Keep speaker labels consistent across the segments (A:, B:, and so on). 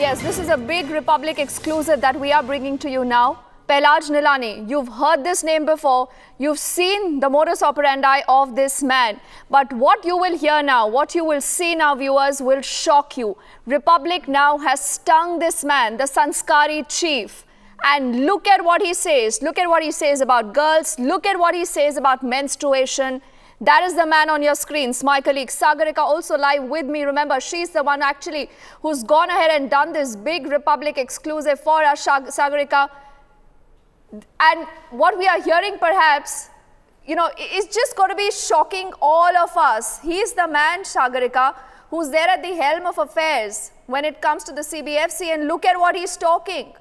A: Yes, this is a big Republic exclusive that we are bringing to you now. Pahlaj Nihalani, you've heard this name before. You've seen the modus operandi of this man. But what you will hear now, what you will see now, viewers, will shock you. Republic now has stung this man, the Sanskari chief. And look at what he says. Look at what he says about girls. Look at what he says about menstruation. That is the man on your screens. My colleague Sagarika also live with me. Remember, she's the one actually who's gone ahead and done this big Republic exclusive for us, Sagarika. And what we are hearing perhaps, you know, is just going to be shocking all of us. He's the man, Sagarika, who's there at the helm of affairs when it comes to the CBFC, and look at what he's talking.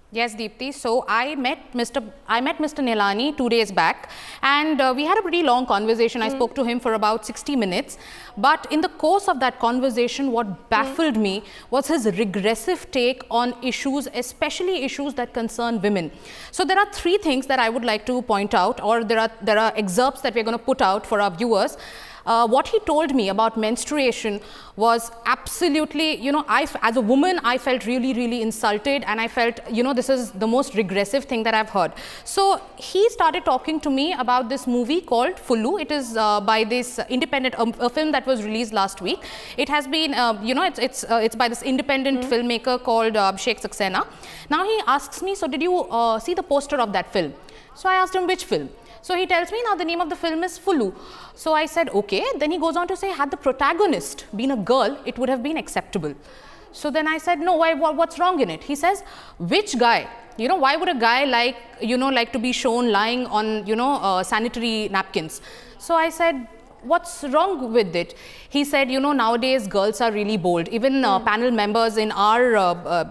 B: Yes, Deepti. So I met Mr. Nihalani 2 days back, and we had a pretty long conversation. I spoke to him for about 60 minutes. But in the course of that conversation, what baffled me was his regressive take on issues, especially issues that concern women. So there are three things that I would like to point out, or there are excerpts that we're going to put out for our viewers. What he told me about menstruation was absolutely, you know, as a woman, I felt really, really insulted, and I felt, you know, this is the most regressive thing that I've heard. So he started talking to me about this movie called Fullu. It is by this independent, a film that was released last week. It has been, you know, it's by this independent filmmaker called Sheikh Saxena. Now he asks me, so did you see the poster of that film? So I asked him, which film? So he tells me, now the name of the film is Fullu. So I said, okay. Then he goes on to say, had the protagonist been a girl, it would have been acceptable. So then I said, no, why, what's wrong in it? He says, which guy? You know, why would a guy like to be shown lying on, you know, sanitary napkins? So I said, what's wrong with it? He said, you know, nowadays girls are really bold. Even panel members in our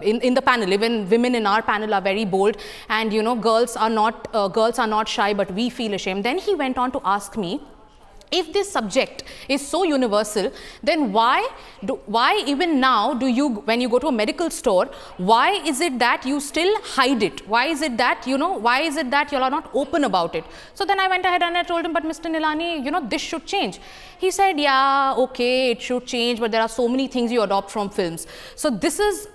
B: in the panel, even women in our panel are very bold. And you know, girls are not shy, but we feel ashamed. Then he went on to ask me, if this subject is so universal, then why even now do you, when you go to a medical store, why is it that you still hide it? Why is it that, you know, why is it that you are not open about it? So then I went ahead and I told him, but Mr. Nihalani, you know, this should change. He said, yeah, okay, it should change, but there are so many things you adopt from films. So this is,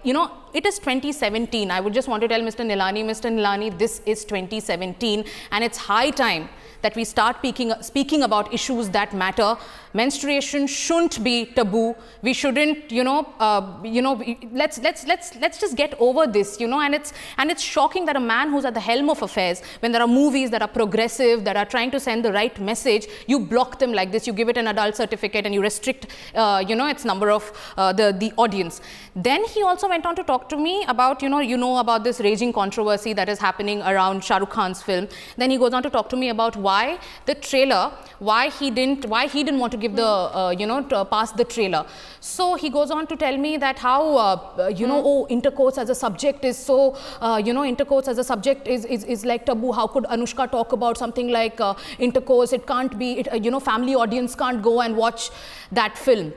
B: you know, it is 2017. I would just want to tell Mr. Nihalani, this is 2017, and it's high time that we start speaking about issues that matter. Menstruation shouldn't be taboo. We shouldn't, let's just get over this, you know. And it's shocking that a man who's at the helm of affairs, when there are movies that are progressive, that are trying to send the right message, you block them like this. You give it an adult certificate and you restrict, its number of the audience. Then he also went on to talk to me about, you know about this raging controversy that is happening around Shah Rukh Khan's film. Then he goes on to talk to me about why the trailer, why he didn't want to give the, to pass the trailer. So he goes on to tell me that how, oh, intercourse as a subject is so, intercourse as a subject is like taboo. How could Anushka talk about something like intercourse? It can't be, family audience can't go and watch that film.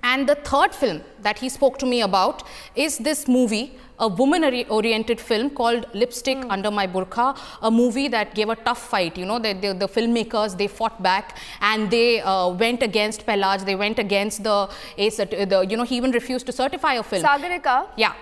B: And the third film that he spoke to me about is this movie, a woman-oriented film called Lipstick Under My Burqa, a movie that gave a tough fight. You know, the filmmakers, they fought back and they went against Pahlaj. They went against he even refused to certify a film.
A: Sagarika?
B: Yeah.